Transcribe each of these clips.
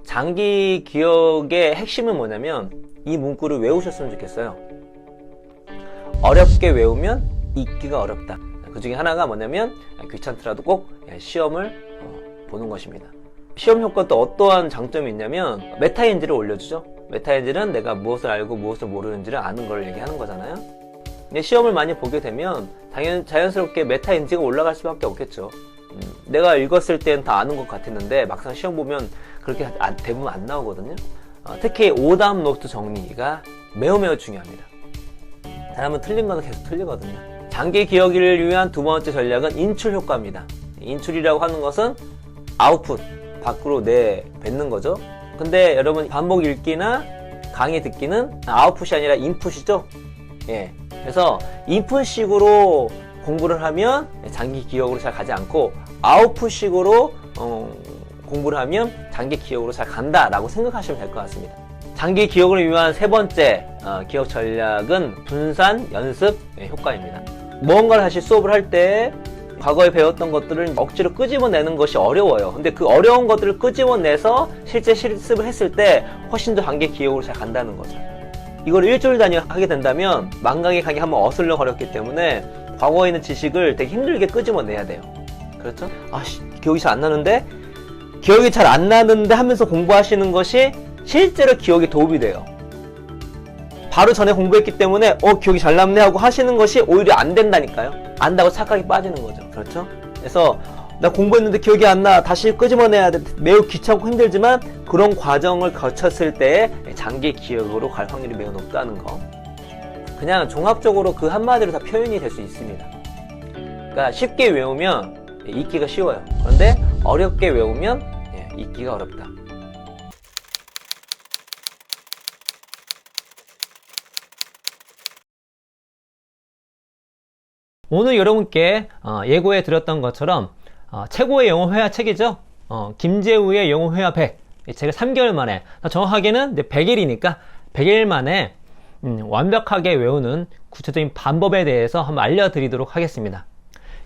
장기 기억의 핵심은 뭐냐면 이 문구를 외우셨으면 좋겠어요. 어렵게 외우면 잊기가 어렵다. 그 중에 하나가 뭐냐면 귀찮더라도 꼭 시험을 보는 것입니다. 시험 효과 또 어떠한 장점이 있냐면 메타인지를 올려주죠. 메타인지는 내가 무엇을 알고 무엇을 모르는지를 아는 걸 얘기하는 거잖아요. 근데 시험을 많이 보게 되면 자연스럽게 메타인지가 올라갈 수밖에 없겠죠. 내가 읽었을 땐 다 아는 것 같았는데 막상 시험 보면 그렇게 대부분 안 나오거든요. 특히 오답 노트 정리가 매우 중요합니다. 잘하면 틀린 거는 계속 틀리거든요. 장기 기억을 위한 두 번째 전략은 인출 효과입니다. 인출이라고 하는 것은 아웃풋, 밖으로 내뱉는 거죠. 근데 여러분 반복 읽기나 강의 듣기는 아웃풋이 아니라 인풋이죠. 예. 그래서 인풋식으로 공부를 하면 장기 기억으로 잘 가지 않고 아웃풋식으로 공부를 하면 장기 기억으로 잘 간다라고 생각하시면 될 것 같습니다. 장기 기억을 위한 세 번째 기억 전략은 분산 연습 효과입니다. 무언가를 다시 수업을 할 때 과거에 배웠던 것들을 억지로 끄집어내는 것이 어려워요. 근데 그 어려운 것들을 끄집어내서 실제 실습을 했을 때 훨씬 더 장기 기억으로 잘 간다는 거죠. 이걸 일주일 단위 하게 된다면 망각의 강이 한번 어슬렁거렸기 때문에 과거에 있는 지식을 되게 힘들게 끄집어내야 돼요. 그렇죠? 기억이 잘 안 나는데? 기억이 잘 안 나는데 하면서 공부하시는 것이 실제로 기억에 도움이 돼요. 바로 전에 공부했기 때문에 기억이 잘 남네 하고 하시는 것이 오히려 안 된다니까요. 안다고 착각이 빠지는 거죠. 그렇죠? 그래서 나 공부했는데 기억이 안 나, 다시 끄집어내야 돼. 매우 귀찮고 힘들지만 그런 과정을 거쳤을 때 장기 기억으로 갈 확률이 매우 높다는 거. 그냥 종합적으로 그 한마디로 다 표현이 될 수 있습니다. 그러니까 쉽게 외우면 잊기가 쉬워요. 그런데 어렵게 외우면 잊기가 어렵다. 오늘 여러분께 예고해 드렸던 것처럼 최고의 영어 회화 책이죠. 김재우의 영어 회화 100. 제가 3개월 만에, 정확하게는 100일이니까 100일 만에 완벽하게 외우는 구체적인 방법에 대해서 한번 알려드리도록 하겠습니다.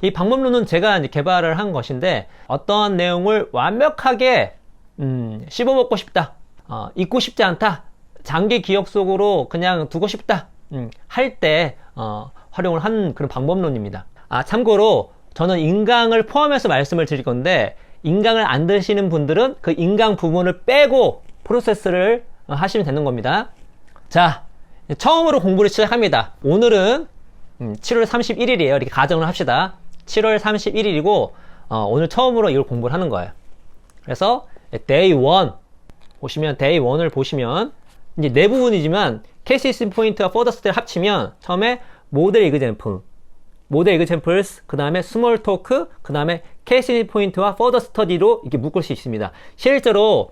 이 방법론은 제가 이제 개발을 한 것인데 어떠한 내용을 완벽하게 씹어먹고 싶다, 잊고 싶지 않다, 장기 기억 속으로 그냥 두고 싶다 할 때 활용을 한 그런 방법론입니다. 참고로 저는 인강을 포함해서 말씀을 드릴 건데 인강을 안 드시는 분들은 그 인강 부분을 빼고 프로세스를 하시면 되는 겁니다. 자, 처음으로 공부를 시작합니다. 오늘은 7월 31일이에요. 이렇게 가정을 합시다. 7월 31일이고 오늘 처음으로 이걸 공부를 하는 거예요. 그래서 Day 1 보시면 Day 1을 보시면 이제 네 부분이지만 케이스 리스닝 포인트와 further study를 합치면 처음에 모델 example, 모델 examples, 그 다음에 스몰 토크, 그 다음에 케이스 리스닝 포인트와 further study로 이렇게 묶을 수 있습니다. 실제로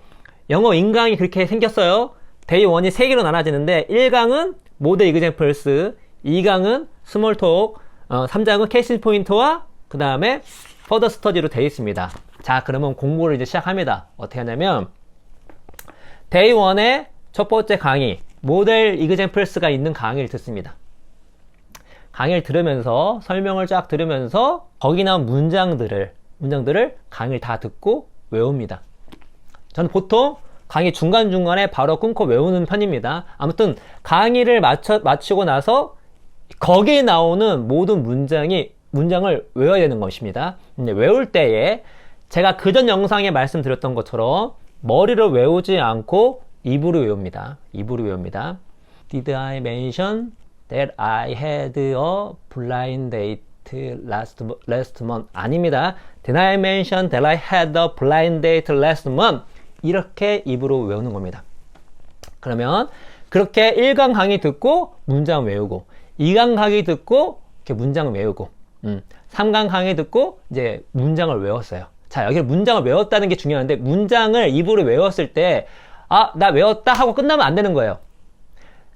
영어 인강이 그렇게 생겼어요. Day 1이 3개로 나눠지는데 1강은 모델 examples, 2강은 스몰 토크, 3장은 케이스 리스닝 포인트와 그 다음에 further study로 되어 있습니다. 자, 그러면 공부를 이제 시작합니다. 어떻게 하냐면 Day 1의 첫 번째 강의, 모델 examples가 있는 강의를 듣습니다. 강의를 들으면서 설명을 쫙 들으면서 거기 나온 문장들을 강의를 다 듣고 외웁니다. 저는 보통 강의 중간중간에 바로 끊고 외우는 편입니다. 아무튼 강의를 마치고 나서 거기에 나오는 모든 문장을 외워야 되는 것입니다. 근데 외울 때에 제가 그전 영상에 말씀드렸던 것처럼 머리로 외우지 않고 입으로 외웁니다. 입으로 외웁니다. Did I mention that I had a blind date last month? 아닙니다. Did I mention that I had a blind date last month? 이렇게 입으로 외우는 겁니다. 그러면 그렇게 1강 강의 듣고 문장 외우고 2강 강의 듣고 이렇게 문장 외우고 3강 강의 듣고 이제 문장을 외웠어요. 자, 여기 문장을 외웠다는 게 중요한데 문장을 입으로 외웠을 때 나 외웠다 하고 끝나면 안 되는 거예요.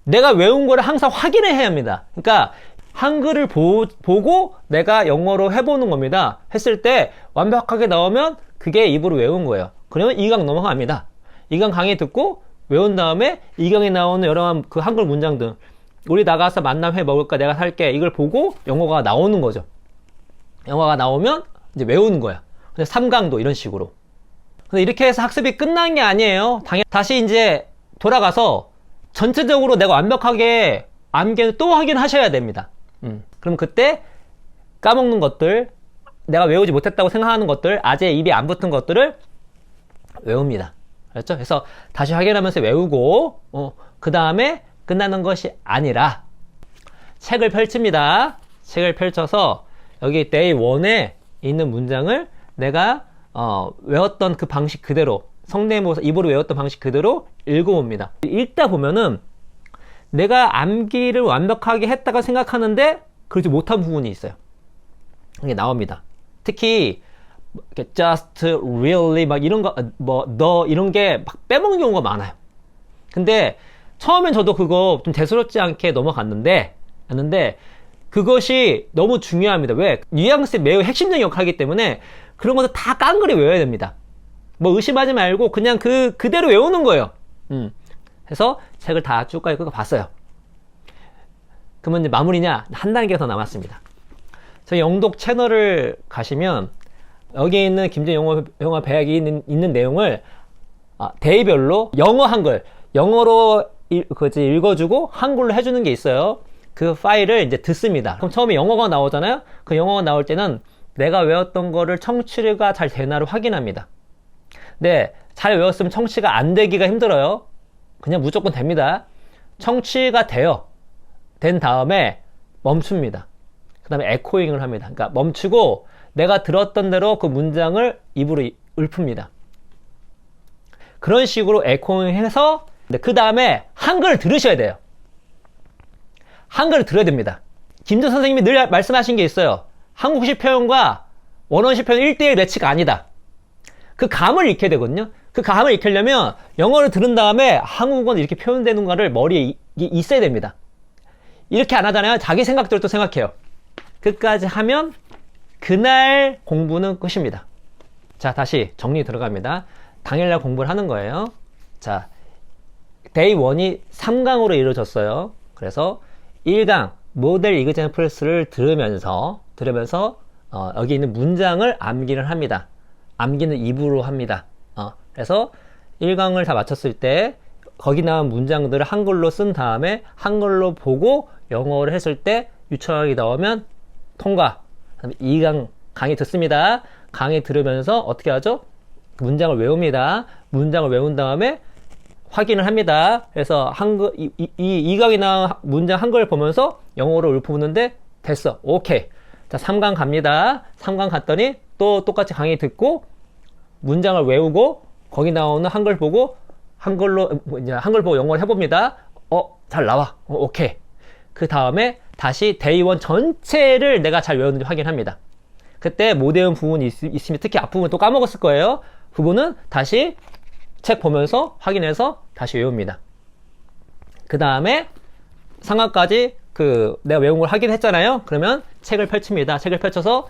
내가 외운 거를 항상 확인을 해야 합니다. 그러니까 한글을 보고 내가 영어로 해보는 겁니다. 했을 때 완벽하게 나오면 그게 입으로 외운 거예요. 그러면 2강 넘어갑니다. 2강 강의 듣고 외운 다음에 2강에 나오는 여러 그 한글 문장들, 우리 나가서 만남 회 먹을까, 내가 살게, 이걸 보고 영어가 나오는 거죠. 영어가 나오면 이제 외우는 거야. 근데 3강도 이런 식으로. 근데 이렇게 해서 학습이 끝난 게 아니에요. 다시 이제 돌아가서 전체적으로 내가 완벽하게 암기를 또 확인하셔야 됩니다. 그럼 그때 까먹는 것들, 내가 외우지 못했다고 생각하는 것들, 아재 입에 안 붙은 것들을 외웁니다. 그렇죠? 그래서 다시 확인하면서 외우고, 그 다음에 끝나는 것이 아니라 책을 펼칩니다. 책을 펼쳐서 여기 day 1에 있는 문장을 내가 외웠던 그 방식 그대로, 성대모사 입으로 외웠던 방식 그대로 읽어봅니다. 읽다 보면은 내가 암기를 완벽하게 했다고 생각하는데 그러지 못한 부분이 있어요. 이게 나옵니다. 특히 just, really 막 이런 거, 너 이런 게 막 빼먹는 경우가 많아요. 근데 처음엔 저도 그거 좀 대수롭지 않게 넘어갔는데 그것이 너무 중요합니다. 왜? 뉘앙스의 매우 핵심적인 역할을 하기 때문에 그런 것도 다 깡그리 외워야 됩니다. 뭐 의심하지 말고 그냥 그대로 외우는 거예요. 해서 책을 다 쭉까지 봤어요. 그러면 이제 마무리냐? 한 단계가 더 남았습니다. 저희 영독 채널을 가시면 여기에 있는 김재 영어 배학이 있는 내용을 데이별로 영어 한글, 영어로 읽어주고 한글로 해주는 게 있어요. 그 파일을 이제 듣습니다. 그럼 처음에 영어가 나오잖아요. 그 영어가 나올 때는 내가 외웠던 거를 청취가 잘 되나를 확인합니다. 네, 잘 외웠으면 청취가 안 되기가 힘들어요. 그냥 무조건 됩니다. 청취가 돼요. 된 다음에 멈춥니다. 그 다음에 에코잉을 합니다. 그러니까 멈추고 내가 들었던 대로 그 문장을 입으로 읊습니다. 그런 식으로 에코잉해서 그 다음에 한글을 들으셔야 돼요. 한글을 들어야 됩니다. 김준 선생님이 늘 말씀하신 게 있어요. 한국식 표현과 원어식 표현 1대1 매치가 아니다. 그 감을 익혀야 되거든요. 그 감을 익히려면 영어를 들은 다음에 한국어는 이렇게 표현되는가를 머리에 있어야 됩니다. 이렇게 안 하잖아요. 자기 생각대로 또 생각해요. 끝까지 하면 그날 공부는 끝입니다. 자, 다시 정리 들어갑니다. 당일날 공부를 하는 거예요. 자, 데이 1이 3강으로 이루어졌어요. 그래서 1강 모델 이그젠플스를 들으면서 여기 있는 문장을 암기를 합니다. 암기는 입으로 합니다. 그래서 1강을 다 마쳤을 때 거기 나온 문장들을 한글로 쓴 다음에 한글로 보고 영어를 했을 때 유창하게 나오면 통과. 그다음에 2강 강의 듣습니다. 강의 들으면서 어떻게 하죠? 문장을 외웁니다. 문장을 외운 다음에 확인을 합니다. 그래서 이 2강이 나온 문장 한글 보면서 영어로 읊어보는데 됐어. 오케이. 자, 3강 갑니다. 3강 갔더니 또 똑같이 강의 듣고 문장을 외우고 거기 나오는 한글 보고 한글 보고 영어를 해봅니다. 잘 나와. 오케이. 그 다음에 다시 데이 1 전체를 내가 잘 외웠는지 확인합니다. 그때 못 외운 부분이 있으면 특히 앞부분 또 까먹었을 거예요. 부분은 다시 책 보면서 확인해서 다시 외웁니다. 그 다음에 상하까지 내가 외운 걸 확인했잖아요. 그러면 책을 펼칩니다. 책을 펼쳐서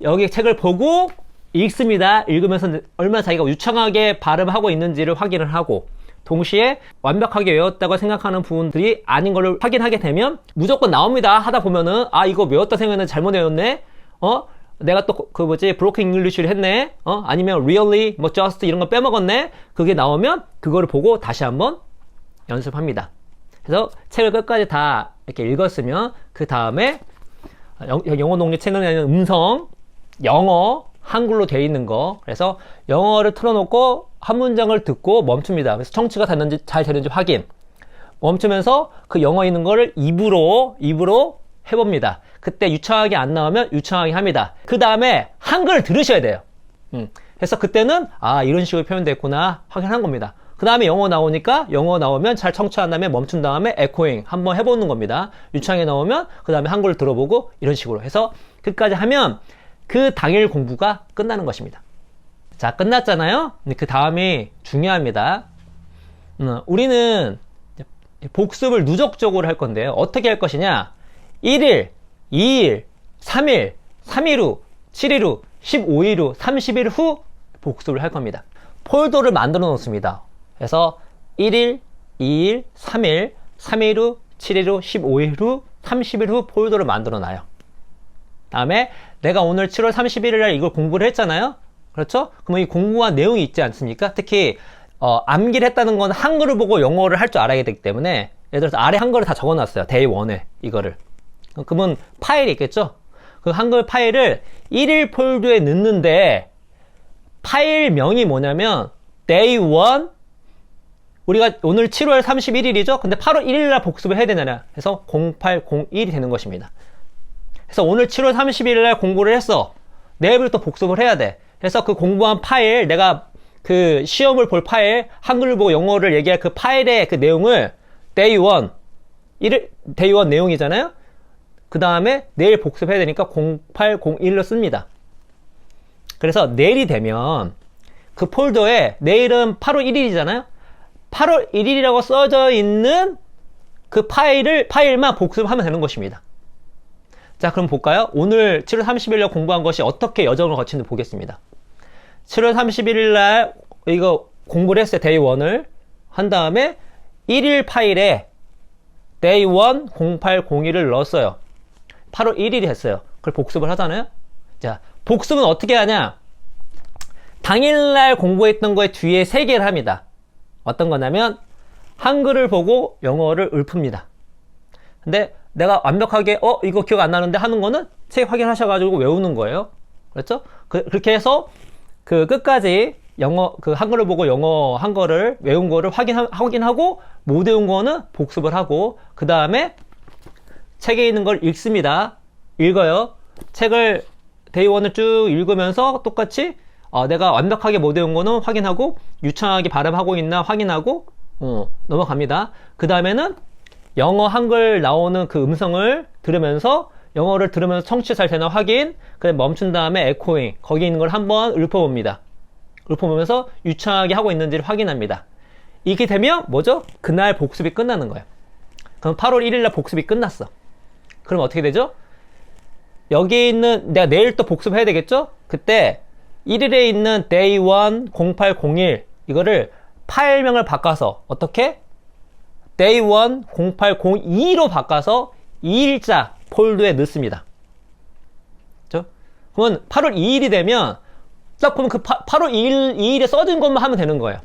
여기 책을 보고 읽습니다. 읽으면서 얼마나 자기가 유창하게 발음하고 있는지를 확인을 하고 동시에 완벽하게 외웠다고 생각하는 부분들이 아닌 걸 확인하게 되면 무조건 나옵니다. 하다 보면은 이거 외웠다 생각했는데 잘못 외웠네. 내가 또 브로큰 잉글리쉬를 했네. 아니면 really, just 이런 거 빼먹었네. 그게 나오면 그거를 보고 다시 한번 연습합니다. 그래서 책을 끝까지 다 이렇게 읽었으면 그 다음에 영어 독립 채널에는 음성, 영어, 한글로 되어 있는 거. 그래서 영어를 틀어놓고 한 문장을 듣고 멈춥니다. 그래서 청취가 됐는지 잘 되는지 확인. 멈추면서 그 영어 있는 거를 입으로 해봅니다. 그때 유창하게 안 나오면 유창하게 합니다. 그 다음에 한글을 들으셔야 돼요. 그래서 그때는 이런 식으로 표현됐구나 확인한 겁니다. 그 다음에 영어 나오니까 영어 나오면 잘 청취한 다음에 멈춘 다음에 에코잉 한번 해보는 겁니다. 유창하게 나오면 그 다음에 한글을 들어보고 이런 식으로 해서 끝까지 하면 그 당일 공부가 끝나는 것입니다. 자, 끝났잖아요. 그 다음이 중요합니다. 우리는 복습을 누적적으로 할 건데요. 어떻게 할 것이냐? 1일, 2일, 3일, 3일 후, 7일 후, 15일 후, 30일 후 복습을 할 겁니다. 폴더를 만들어 놓습니다. 그래서 1일, 2일, 3일, 3일 후, 7일 후, 15일 후, 30일 후 폴더를 만들어 놔요. 다음에 내가 오늘 7월 31일 날 이걸 공부를 했잖아요. 그렇죠? 그러면 이 공부한 내용이 있지 않습니까? 특히 암기를 했다는 건 한글을 보고 영어를 할 줄 알아야 되기 때문에, 예를 들어서 아래 한글을 다 적어놨어요. 데이 1에 이거를. 그러면 파일이 있겠죠? 그 한글 파일을 1일 폴더에 넣는데, 파일명이 뭐냐면 day 1, 우리가 오늘 7월 31일이죠? 근데 8월 1일날 복습을 해야 되잖아요. 그래서 0801이 되는 것입니다. 그래서 오늘 7월 31일날 공부를 했어. 내일부터 또 복습을 해야 돼. 그래서 그 공부한 파일, 내가 그 시험을 볼 파일, 한글을 보고 영어를 얘기할 그 파일의 그 내용을 day 1, day 1 내용이잖아요? 그 다음에 내일 복습해야 되니까 0801로 씁니다. 그래서 내일이 되면 그 폴더에, 내일은 8월 1일이잖아요? 8월 1일이라고 써져 있는 그 파일만 복습하면 되는 것입니다. 자, 그럼 볼까요? 오늘 7월 30일날 공부한 것이 어떻게 여정을 거치는지 보겠습니다. 7월 31일 날 이거 공부를 했어요. 데이 1을 한 다음에 1일 파일에 데이 1 0801을 넣었어요. 8월 1일이 했어요. 그걸 복습을 하잖아요. 자, 복습은 어떻게 하냐? 당일날 공부했던 거에 뒤에 3개를 합니다. 어떤 거냐면 한글을 보고 영어를 읊습니다. 근데 내가 완벽하게 이거 기억 안 나는데 하는 거는 책 확인하셔가지고 외우는 거예요. 그렇죠? 그렇게 해서 그 끝까지 그 한글을 보고 영어 한 거를 외운 거를 확인하고 못 외운 거는 복습을 하고, 그 다음에 책에 있는 걸 읽습니다. 읽어요. 책을 데이 1을 쭉 읽으면서 똑같이 내가 완벽하게 못 외운 거는 확인하고 유창하게 발음하고 있나 확인하고 넘어갑니다. 그 다음에는 영어 한글 나오는 그 음성을 들으면서, 영어를 들으면서 청취 잘 되나 확인, 그다음에 멈춘 다음에 에코잉, 거기 있는 걸 한번 읊어봅니다. 읊어보면서 유창하게 하고 있는지를 확인합니다. 이렇게 되면 뭐죠? 그날 복습이 끝나는 거예요. 그럼 8월 1일날 복습이 끝났어. 그럼 어떻게 되죠? 여기 있는, 내가 내일 또 복습해야 되겠죠? 그때 1일에 있는 day 1 0801 이거를 파일명을 바꿔서 어떻게? day 1 0802로 바꿔서 2일자 폴더에 넣습니다. 그렇죠? 그러면 8월 2일이 되면 딱 보면 그 8월 2일에 써진 것만 하면 되는 거예요.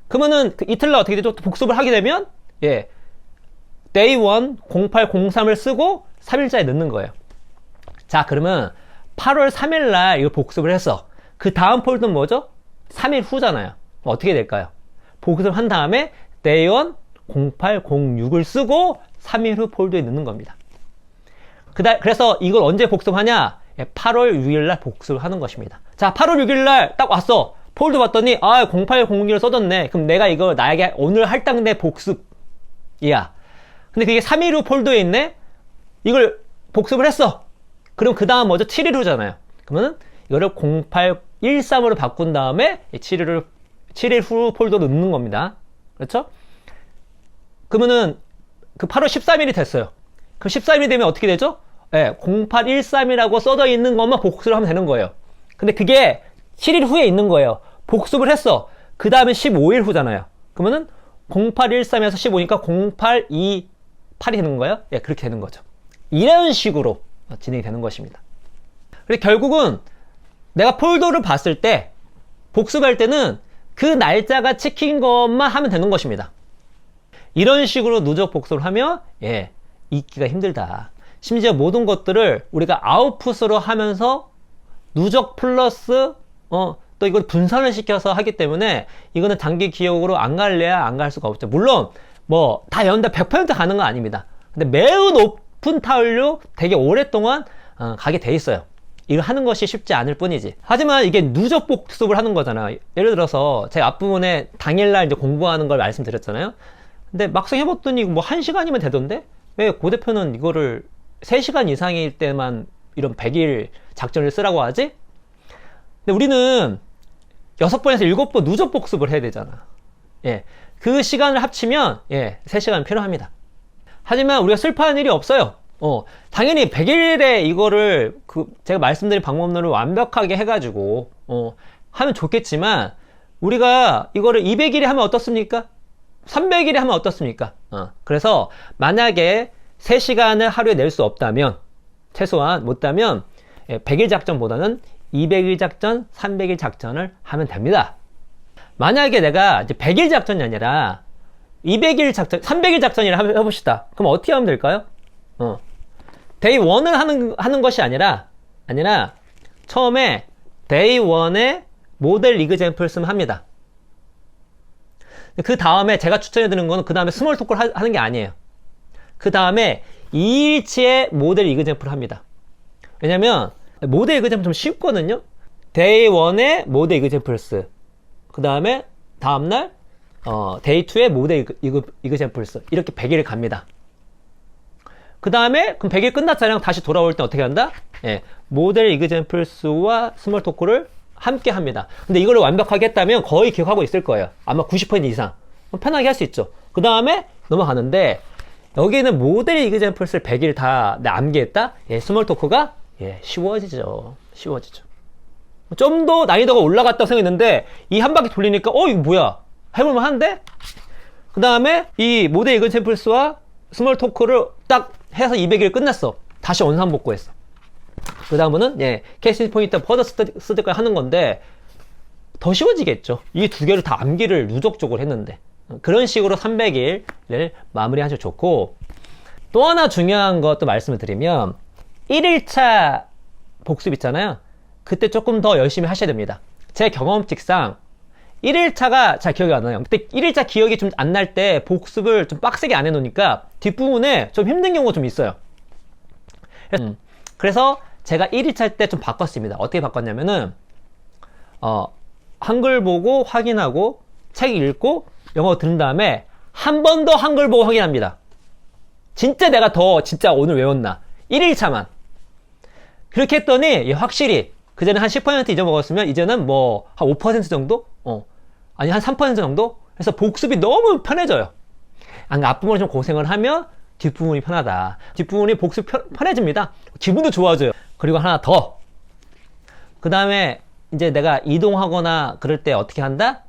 그러면은 그 이틀날 어떻게 되죠? 또 복습을 하게 되면 day 1 0803을 쓰고 3일자에 넣는 거예요. 자, 그러면 8월 3일날 이거 복습을 했어. 그 다음 폴더는 뭐죠? 3일 후잖아요. 어떻게 될까요? 복습을 한 다음에 day 1 0806을 쓰고 3일 후 폴더에 넣는 겁니다. 그래서 이걸 언제 복습하냐? 8월 6일날 복습을 하는 것입니다. 자, 8월 6일날 딱 왔어. 폴더 봤더니 0806을 써졌네. 그럼 내가 이거 나에게 오늘 할당 내 복습이야. 근데 그게 3일 후 폴더에 있네? 이걸 복습을 했어. 그럼 그 다음 뭐죠? 7일 후잖아요. 그러면은 이거를 0813으로 바꾼 다음에 7일 후 폴더로 넣는 겁니다. 그렇죠? 그러면은 그 8월 13일이 됐어요. 그럼 13일이 되면 어떻게 되죠? 0813이라고 써져 있는 것만 복습을 하면 되는 거예요. 근데 그게 7일 후에 있는 거예요. 복습을 했어. 그 다음에 15일 후잖아요. 그러면은 0813에서 15니까 0828이 되는 거예요. 그렇게 되는 거죠. 이런 식으로 진행이 되는 것입니다. 그리고 결국은 내가 폴더를 봤을 때, 복습할 때는 그 날짜가 찍힌 것만 하면 되는 것입니다. 이런 식으로 누적 복습을 하면 잊기가 힘들다. 심지어 모든 것들을 우리가 아웃풋으로 하면서 누적 플러스 또 이걸 분산을 시켜서 하기 때문에 이거는 단기 기억으로 안 갈래야 안 갈 수가 없죠. 물론 뭐 다 연다 100% 가는 건 아닙니다. 근데 매우 높은 타율로 되게 오랫동안 가게 돼 있어요. 이걸 하는 것이 쉽지 않을 뿐이지. 하지만 이게 누적 복습을 하는 거잖아요. 예를 들어서 제가 앞부분에 당일날 이제 공부하는 걸 말씀드렸잖아요. 근데 막상 해봤더니 뭐 1시간이면 되던데? 왜 고 대표는 이거를 3시간 이상일 때만 이런 100일 작전을 쓰라고 하지? 근데 우리는 6번에서 7번 누적 복습을 해야 되잖아. 그 시간을 합치면 3시간 필요합니다. 하지만 우리가 슬퍼하는 일이 없어요. 당연히 100일에 이거를 제가 말씀드린 방법론을 완벽하게 해가지고 하면 좋겠지만, 우리가 이거를 200일에 하면 어떻습니까? 300일에 하면 어떻습니까? 그래서 만약에 3시간을 하루에 낼 수 없다면, 최소한 못하면 100일 작전보다는 200일 작전, 300일 작전을 하면 됩니다. 만약에 내가 이제 100일 작전이 아니라 200일 작전, 300일 작전이라 해봅시다. 그럼 어떻게 하면 될까요? 데이 1을 하는 것이 아니라 처음에 데이 1에 모델 이그젬플스만 합니다. 그 다음에 제가 추천해드리는 거는 그 다음에 스몰 토크를 하는 게 아니에요. 그 다음에 2일치의 모델 이그젬플을 합니다. 왜냐면 모델 이그젬플 좀 쉽거든요. 데이 1에 모델 이그젬플스, 그 다음에 다음날 데이 2에 모델 이그젬플스, 이렇게 100일을 갑니다. 그 다음에 그럼 100일 끝났잖아요. 다시 돌아올 때 어떻게 한다? 예, 모델 이그젬플스와 스몰 토크를 함께 합니다. 근데 이걸 완벽하게 했다면 거의 기억하고 있을 거예요. 아마 90% 이상. 편하게 할 수 있죠. 그 다음에 넘어가는데, 여기는 모델 이그젬플스를 100일 다 암기했다? 예, 스몰 토크가 쉬워지죠. 좀 더 난이도가 올라갔다고 생각했는데 이 한 바퀴 돌리니까 이거 뭐야? 해볼만 한데? 그 다음에 이 모델 이그젬플스와 스몰 토크를 딱 해서 200일 끝났어. 다시 원상복구했어. 그 다음은 캐시 포인트 퍼더 스터디까지 하는 건데 더 쉬워지겠죠. 이 두 개를 다 암기를 누적적으로 했는데. 그런 식으로 300일을 마무리하셔도 좋고, 또 하나 중요한 것도 말씀을 드리면 1일차 복습 있잖아요. 그때 조금 더 열심히 하셔야 됩니다. 제 경험칙상 1일차가 잘 기억이 안 나요. 그때 1일차 기억이 좀 안 날 때 복습을 좀 빡세게 안 해놓으니까 뒷부분에 좀 힘든 경우가 좀 있어요. 그래서 제가 1일차 때 좀 바꿨습니다. 어떻게 바꿨냐면은 한글 보고 확인하고 책 읽고 영어 들은 다음에 한 번 더 한글 보고 확인합니다. 진짜 내가 진짜 오늘 외웠나? 1일차만. 그렇게 했더니 확실히 그전에 한 10% 잊어먹었으면 이제는 뭐 한 5% 정도? 아니 한 3% 정도? 그래서 복습이 너무 편해져요. 앞부분을 좀 고생을 하면 뒷부분이 편하다. 뒷부분이 복습 편해집니다. 기분도 좋아져요. 그리고 하나 더. 그 다음에 이제 내가 이동하거나 그럴 때 어떻게 한다?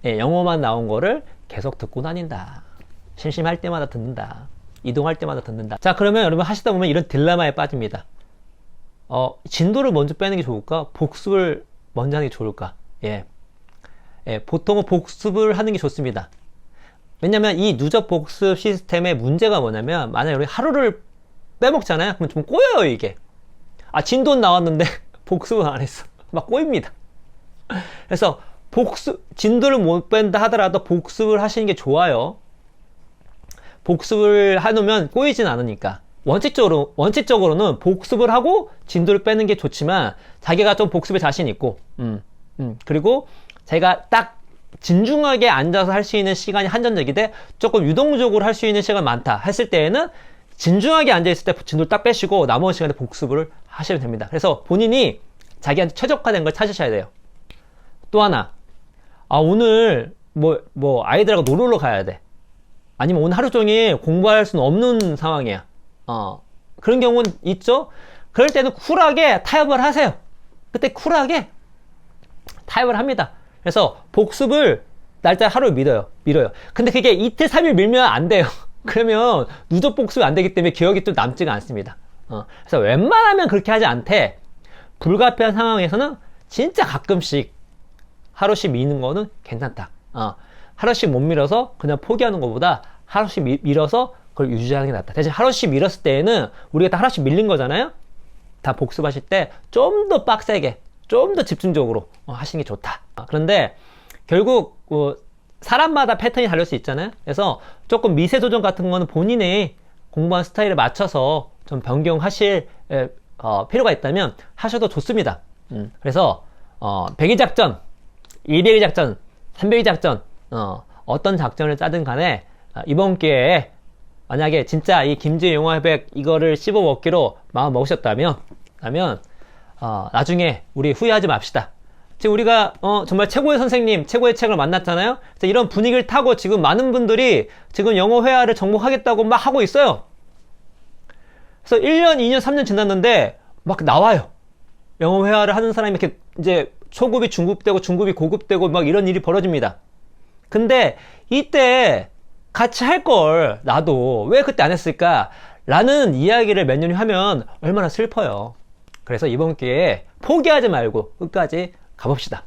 영어만 나온 거를 계속 듣고 다닌다. 심심할 때마다 듣는다. 이동할 때마다 듣는다. 자, 그러면 여러분 하시다 보면 이런 딜레마에 빠집니다. 진도를 먼저 빼는 게 좋을까? 복습을 먼저 하는 게 좋을까? 보통은 복습을 하는 게 좋습니다. 왜냐면 이 누적 복습 시스템의 문제가 뭐냐면, 만약에 우리 하루를 빼먹잖아요? 그럼 좀 꼬여요, 이게. 진도는 나왔는데 복습은 안 했어. 막 꼬입니다. 그래서 진도를 못 뺀다 하더라도 복습을 하시는 게 좋아요. 복습을 해놓으면 꼬이진 않으니까. 원칙적으로는 복습을 하고 진도를 빼는 게 좋지만, 자기가 좀 복습에 자신 있고, 그리고 제가 딱 진중하게 앉아서 할 수 있는 시간이 한정적이되 조금 유동적으로 할 수 있는 시간 많다 했을 때에는 진중하게 앉아있을 때 진도를 딱 빼시고 나머지 시간에 복습을 하시면 됩니다. 그래서 본인이 자기한테 최적화된 걸 찾으셔야 돼요. 또 하나, 오늘 아이들하고 놀러 가야 돼. 아니면 오늘 하루 종일 공부할 수는 없는 상황이야. 그런 경우는 있죠. 그럴 때는 쿨하게 타협을 하세요. 그때 쿨하게 타협을 합니다. 그래서 복습을 날짜 하루를 밀어요. 근데 그게 이틀 3일 밀면 안 돼요. 그러면 누적 복습이 안 되기 때문에 기억이 또 남지가 않습니다. 그래서 웬만하면 그렇게 하지 않되, 불가피한 상황에서는 진짜 가끔씩 하루씩 미는 거는 괜찮다. 하루씩 못 밀어서 그냥 포기하는 것보다 하루씩 밀어서 그걸 유지하는 게 낫다. 대신 하루씩 밀었을 때에는 우리가 다 하루씩 밀린 거잖아요. 다 복습하실 때 좀 더 빡세게, 좀 더 집중적으로 하시는 게 좋다. 그런데 결국 사람마다 패턴이 다를 수 있잖아요. 그래서 조금 미세 조정 같은 거는 본인의 공부한 스타일에 맞춰서 좀 변경하실 필요가 있다면 하셔도 좋습니다. 그래서 100일 작전, 200일 작전, 300일 작전, 어떤 작전을 짜든 간에 이번 기회에 만약에 진짜 이 김지우 영어회백 이거를 씹어 먹기로 마음 먹으셨다면 나중에 우리 후회하지 맙시다. 지금 우리가 정말 최고의 선생님, 최고의 책을 만났잖아요. 이런 분위기를 타고 지금 많은 분들이 지금 영어 회화를 정복하겠다고 막 하고 있어요. 그래서 1년, 2년, 3년 지났는데 막 나와요. 영어 회화를 하는 사람이 이렇게 이제 초급이 중급되고 중급이 고급되고 막 이런 일이 벌어집니다. 근데 이때 같이 할 걸 나도 왜 그때 안 했을까? 라는 이야기를 몇 년이 하면 얼마나 슬퍼요. 그래서 이번 기회에 포기하지 말고 끝까지 가봅시다.